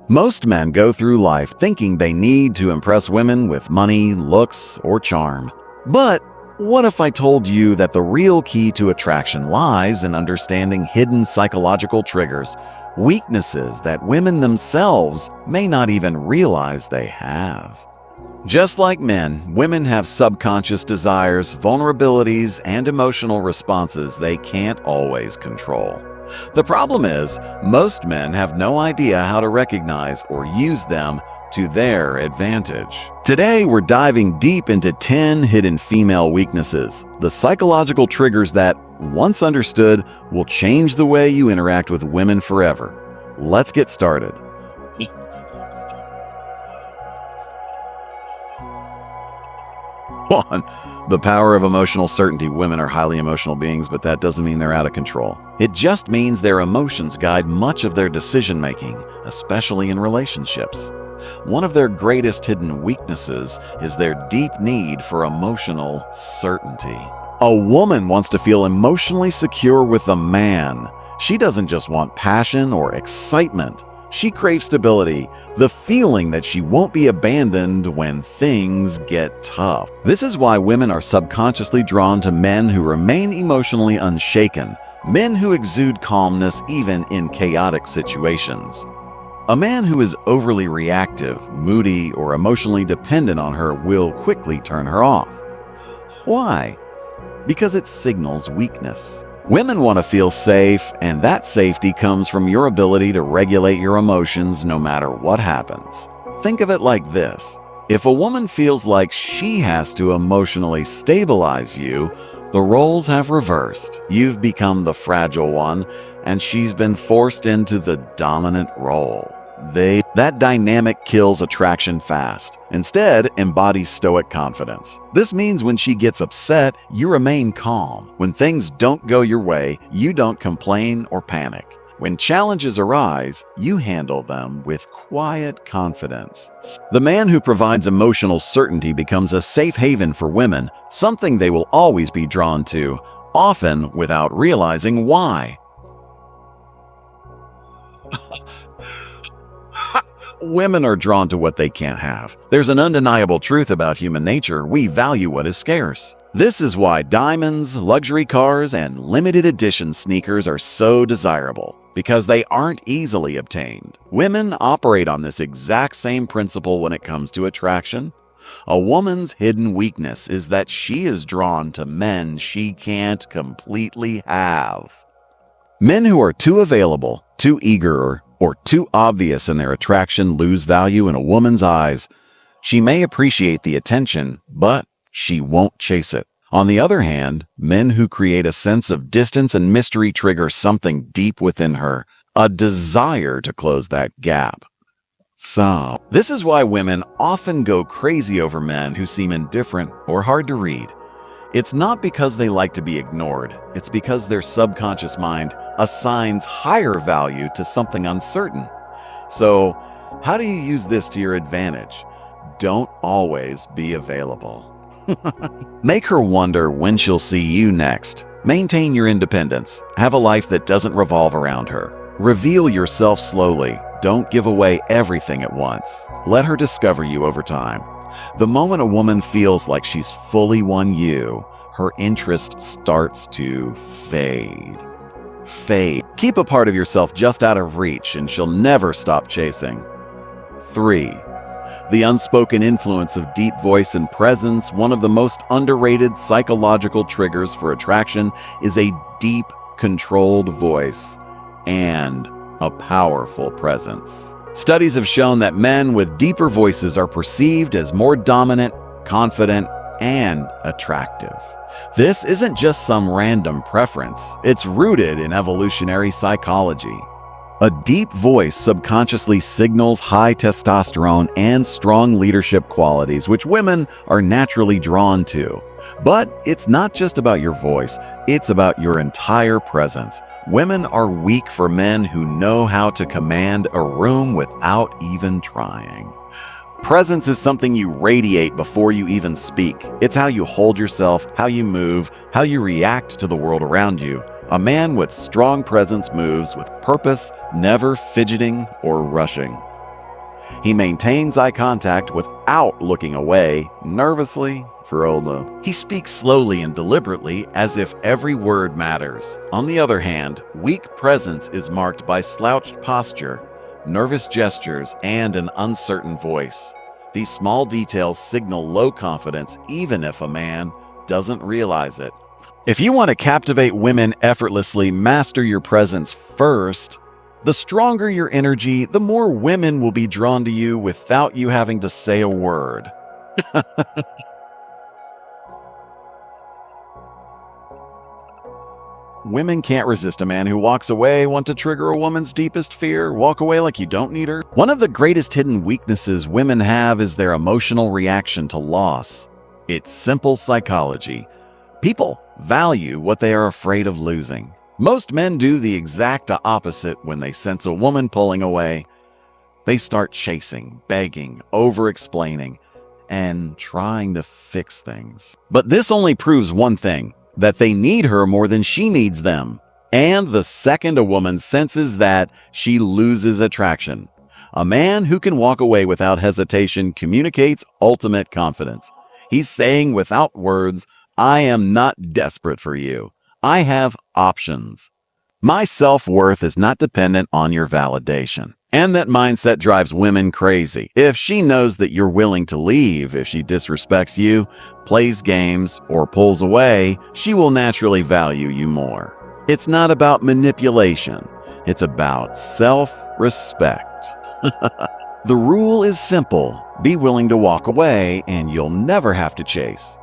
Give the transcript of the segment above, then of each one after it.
Most men go through life thinking they need to impress women with money, looks, or charm. But what if I told you that the real key to attraction lies in understanding hidden psychological triggers, weaknesses that women themselves may not even realize they have? Just like men, women have subconscious desires, vulnerabilities, and emotional responses they can't always control. The problem is, most men have no idea how to recognize or use them to their advantage. Today, we're diving deep into 10 hidden female weaknesses, the psychological triggers that, once understood, will change the way you interact with women forever. Let's get started. 1. The power of emotional certainty. Women are highly emotional beings, but that doesn't mean they're out of control. It just means their emotions guide much of their decision-making, especially in relationships. One of their greatest hidden weaknesses is their deep need for emotional certainty. A woman wants to feel emotionally secure with a man. She doesn't just want passion or excitement. She craves stability, the feeling that she won't be abandoned when things get tough. This is why women are subconsciously drawn to men who remain emotionally unshaken, men who exude calmness even in chaotic situations. A man who is overly reactive, moody, or emotionally dependent on her will quickly turn her off. Why? Because it signals weakness. Women want to feel safe, and that safety comes from your ability to regulate your emotions no matter what happens. Think of it like this. If a woman feels like she has to emotionally stabilize you, the roles have reversed. You've become the fragile one, and she's been forced into the dominant role. That dynamic kills attraction fast. Instead, embodies Stoic confidence. This means when she gets upset, you remain calm. When things don't go your way, you don't complain or panic. When challenges arise, you handle them with quiet confidence. The man who provides emotional certainty becomes a safe haven for women, something they will always be drawn to, often without realizing why. Women are drawn to what they can't have. There's an undeniable truth about human nature. We value what is scarce. This is why diamonds, luxury cars, and limited edition sneakers are so desirable, because they aren't easily obtained. Women operate on this exact same principle when it comes to attraction. A woman's hidden weakness is that she is drawn to men she can't completely have. Men who are too available, too eager, or too obvious in their attraction lose value in a woman's eyes. She may appreciate the attention, but she won't chase it. On the other hand, men who create a sense of distance and mystery trigger something deep within her, a desire to close that gap. So, this is why women often go crazy over men who seem indifferent or hard to read. It's not because they like to be ignored. It's because their subconscious mind assigns higher value to something uncertain. So, how do you use this to your advantage? Don't always be available. Make her wonder when she'll see you next. Maintain your independence. Have a life that doesn't revolve around her. Reveal yourself slowly. Don't give away everything at once. Let her discover you over time. The moment a woman feels like she's fully won you, her interest starts to fade. Keep a part of yourself just out of reach and she'll never stop chasing. 3. The unspoken influence of deep voice and presence. One of the most underrated psychological triggers for attraction is a deep, controlled voice and a powerful presence. Studies have shown that men with deeper voices are perceived as more dominant, confident, and attractive. This isn't just some random preference. It's rooted in evolutionary psychology. A deep voice subconsciously signals high testosterone and strong leadership qualities, which women are naturally drawn to. But it's not just about your voice, it's about your entire presence. Women are weak for men who know how to command a room without even trying. Presence is something you radiate before you even speak. It's how you hold yourself, how you move, how you react to the world around you. A man with strong presence moves with purpose, never fidgeting or rushing. He maintains eye contact without looking away, nervously, for Olo. He speaks slowly and deliberately as if every word matters. On the other hand, weak presence is marked by slouched posture, nervous gestures, and an uncertain voice. These small details signal low confidence even if a man doesn't realize it. If you want to captivate women effortlessly, master your presence first. The stronger your energy, the more women will be drawn to you without you having to say a word. Women can't resist a man who walks away. Want to trigger a woman's deepest fear? Walk away like you don't need her? One of the greatest hidden weaknesses women have is their emotional reaction to loss. It's simple psychology. People value what they are afraid of losing. Most men do the exact opposite when they sense a woman pulling away. They start chasing, begging, over-explaining, and trying to fix things. But this only proves one thing, that they need her more than she needs them. And the second a woman senses that, she loses attraction. A man who can walk away without hesitation communicates ultimate confidence. He's saying without words, I am not desperate for you. I have options. My self-worth is not dependent on your validation. And that mindset drives women crazy. If she knows that you're willing to leave, if she disrespects you, plays games, or pulls away, she will naturally value you more. It's not about manipulation. It's about self-respect. The rule is simple. Be willing to walk away, and you'll never have to chase.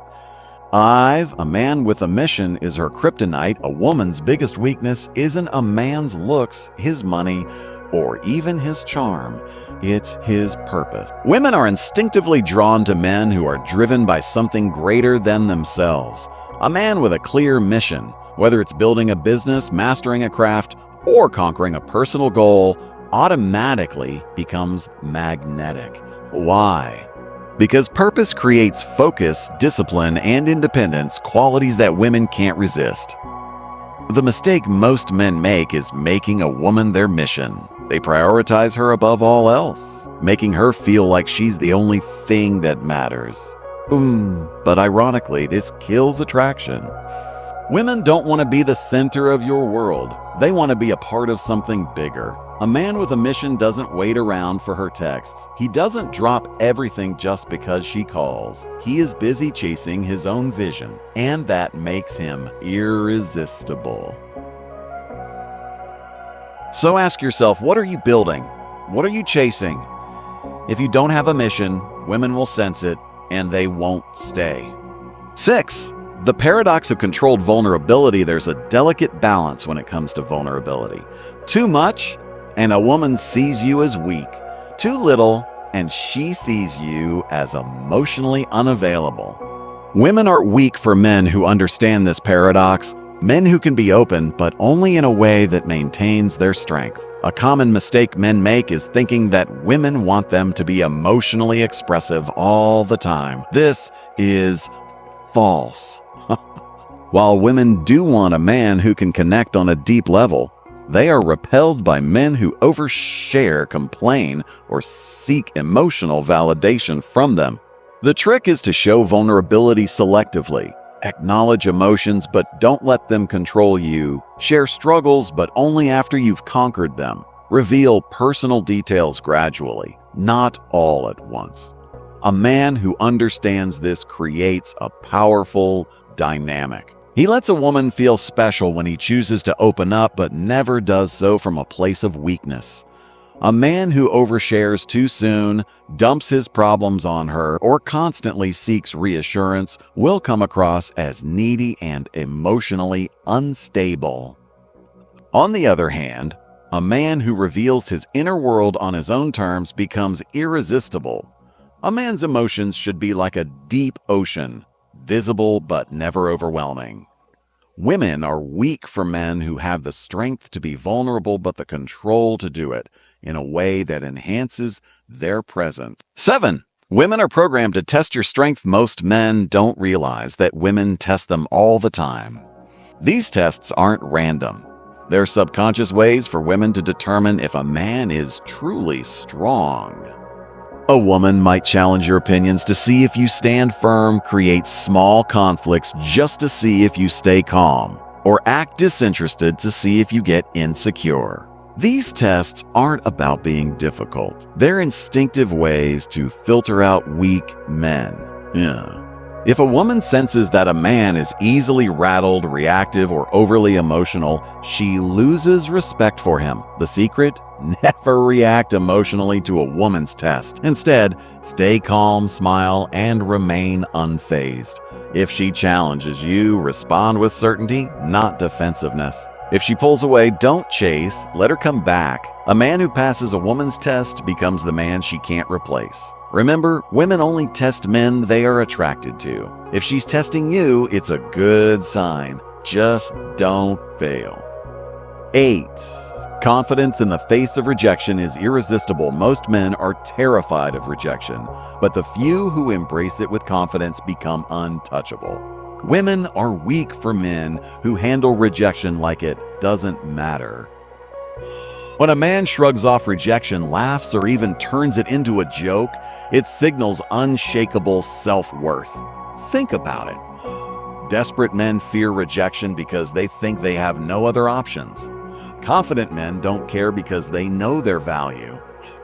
A man with a mission is her kryptonite. A woman's biggest weakness isn't a man's looks, his money, or even his charm. It's his purpose. Women are instinctively drawn to men who are driven by something greater than themselves. A man with a clear mission, whether it's building a business, mastering a craft, or conquering a personal goal, automatically becomes magnetic. Why? Because purpose creates focus, discipline, and independence, qualities that women can't resist. The mistake most men make is making a woman their mission. They prioritize her above all else, making her feel like she's the only thing that matters. But ironically, this kills attraction. Women don't want to be the center of your world. They want to be a part of something bigger. A man with a mission doesn't wait around for her texts. He doesn't drop everything just because she calls. He is busy chasing his own vision, and that makes him irresistible. So ask yourself, what are you building? What are you chasing? If you don't have a mission, women will sense it, and they won't stay. 6. The paradox of controlled vulnerability. There's a delicate balance when it comes to vulnerability. Too much, and a woman sees you as weak. Too little, and she sees you as emotionally unavailable. Women are weak for men who understand this paradox, men who can be open, but only in a way that maintains their strength. A common mistake men make is thinking that women want them to be emotionally expressive all the time. This is false. While women do want a man who can connect on a deep level, they are repelled by men who overshare, complain, or seek emotional validation from them. The trick is to show vulnerability selectively. Acknowledge emotions, but don't let them control you. Share struggles, but only after you've conquered them. Reveal personal details gradually, not all at once. A man who understands this creates a powerful dynamic. He lets a woman feel special when he chooses to open up, but never does so from a place of weakness. A man who overshares too soon, dumps his problems on her, or constantly seeks reassurance will come across as needy and emotionally unstable. On the other hand, a man who reveals his inner world on his own terms becomes irresistible. A man's emotions should be like a deep ocean, visible but never overwhelming. Women are weak for men who have the strength to be vulnerable but the control to do it in a way that enhances their presence. 7. Women are programmed to test your strength. Most men don't realize that women test them all the time. These tests aren't random. They're subconscious ways for women to determine if a man is truly strong. A woman might challenge your opinions to see if you stand firm, create small conflicts just to see if you stay calm, or act disinterested to see if you get insecure. These tests aren't about being difficult. They're instinctive ways to filter out weak men. Yeah. If a woman senses that a man is easily rattled, reactive, or overly emotional, she loses respect for him. The secret? Never react emotionally to a woman's test. Instead, stay calm, smile, and remain unfazed. If she challenges you, respond with certainty, not defensiveness. If she pulls away, don't chase, let her come back. A man who passes a woman's test becomes the man she can't replace. Remember, women only test men they are attracted to. If she's testing you, it's a good sign. Just don't fail. 8. Confidence in the face of rejection is irresistible. Most men are terrified of rejection, but the few who embrace it with confidence become untouchable. Women are weak for men who handle rejection like it doesn't matter. When a man shrugs off rejection, laughs, or even turns it into a joke, it signals unshakable self-worth. Think about it. Desperate men fear rejection because they think they have no other options. Confident men don't care because they know their value.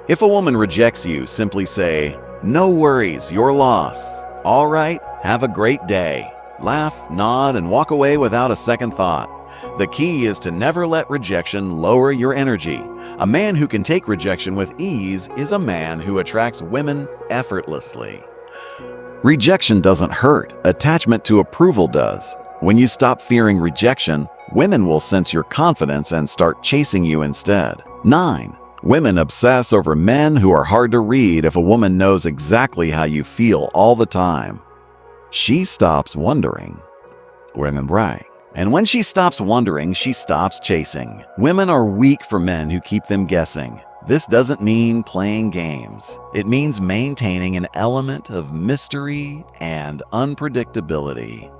If a woman rejects you, simply say, "No worries, your loss. All right, have a great day." Laugh, nod, and walk away without a second thought. The key is to never let rejection lower your energy. A man who can take rejection with ease is a man who attracts women effortlessly. Rejection doesn't hurt. Attachment to approval does. When you stop fearing rejection, women will sense your confidence and start chasing you instead. 9. Women obsess over men who are hard to read. If a woman knows exactly how you feel all the time, she stops wondering. Women right. And when she stops wondering, she stops chasing. Women are weak for men who keep them guessing. This doesn't mean playing games. It means maintaining an element of mystery and unpredictability.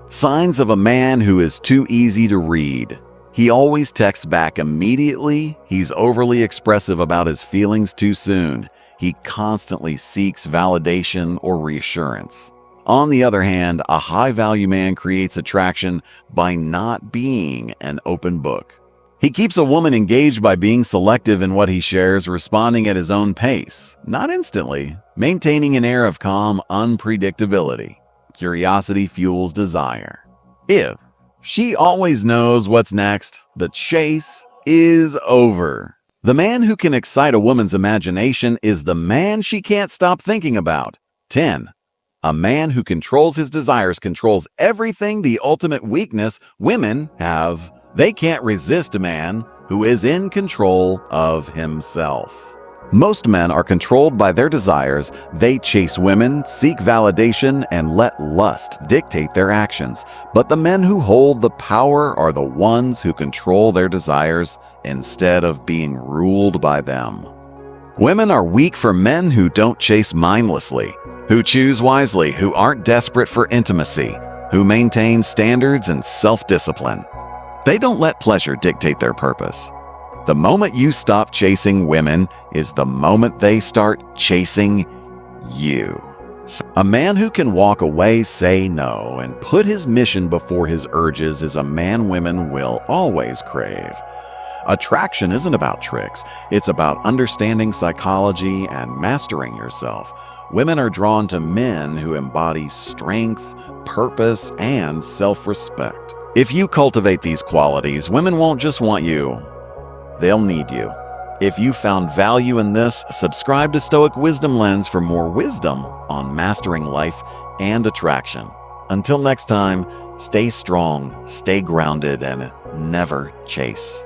Signs of a man who is too easy to read. He always texts back immediately. He's overly expressive about his feelings too soon. He constantly seeks validation or reassurance. On the other hand, a high-value man creates attraction by not being an open book. He keeps a woman engaged by being selective in what he shares, responding at his own pace, not instantly, maintaining an air of calm unpredictability. Curiosity fuels desire. If she always knows what's next, the chase is over. The man who can excite a woman's imagination is the man she can't stop thinking about. 10. A man who controls his desires controls everything. The ultimate weakness women have. They can't resist a man who is in control of himself. Most men are controlled by their desires. They chase women, seek validation, and let lust dictate their actions. But the men who hold the power are the ones who control their desires instead of being ruled by them. Women are weak for men who don't chase mindlessly, who choose wisely, who aren't desperate for intimacy, who maintain standards and self-discipline. They don't let pleasure dictate their purpose. The moment you stop chasing women is the moment they start chasing you. A man who can walk away, say no, and put his mission before his urges is a man women will always crave. Attraction isn't about tricks. It's about understanding psychology and mastering yourself. Women are drawn to men who embody strength, purpose, and self-respect. If you cultivate these qualities, women won't just want you, they'll need you. If you found value in this, subscribe to Stoic Wisdom Lens for more wisdom on mastering life and attraction. Until next time, stay strong, stay grounded, and never chase.